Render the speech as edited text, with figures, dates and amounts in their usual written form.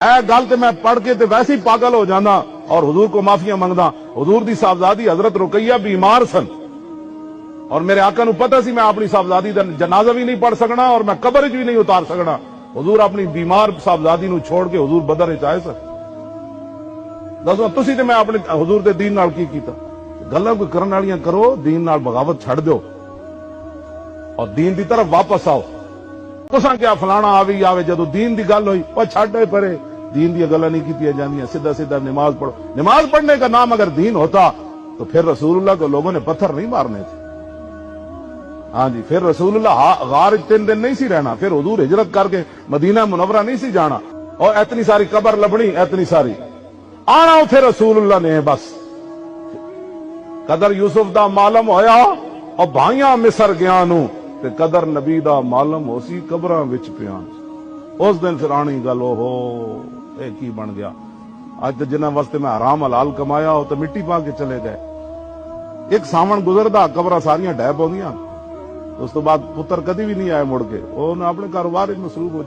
اے گل تے میں پڑھ کے تے ویسے ہی پاگل ہو جانا اور حضور کو معافیاں منگدا۔ حضور دی صاحبزادی حضرت رقیہ بیمار سن اور میرے آقا نو پتہ سی میں اپنی صاحبزادی دا جنازہ بھی نہیں پڑھ سکنا اور میں قبر وچ بھی نہیں اتار سکنا۔ حضور اپنی بیمار صاحبزادی نو چھوڑ کے حضور بدر وچ آئے سن۔ دسو تسی تے میں اپنے حضور دے دین نال کی کیتا؟ گلاں کوئی کرن والیاں کرو، دین نال بغاوت چھڑ دیو اور دین دی طرف واپس آؤ۔ تساں کیا فلانا آوے جدو دین دی گل ہوئی او چھڈ ہوئے پرے، دین دی گلاں نہیں کیتیاں جاندیاں، سیدھا سیدھا نماز پڑھو۔ نماز پڑھنے کا نام اگر دین ہوتا تو پھر رسول اللہ کو لوگوں نے پتھر نہیں مارنے تھے۔ ہاں جی، پھر رسول اللہ غار 3 دن نہیں سی رہنا، پھر حضور ہجرت کر کے مدینہ منورہ نہیں سی جانا اور اتنی ساری قبر لبنی، اتنی ساری آنا اتھے رسول اللہ نے بس۔ قدر یوسف دا معلوم ہویا اور بھائیاں مصر گیا نو تے قدر نبی دا معلوم ہو سی قبراں وچ پیاں۔ اس دن پھر آنی گل ہو اے کی بن گیا۔ اج تے جنہاں واسطے میں حرام حلال کمایا ہو تو مٹی پا کے چلے گئے۔ ایک ساون گزردا قبراں ساریاں ڈھہ پوندیاں، اس تو بعد پتر کدی بھی نہیں آئے مڑ کے، انہاں اپنے کاروبار وچ مصروف ہو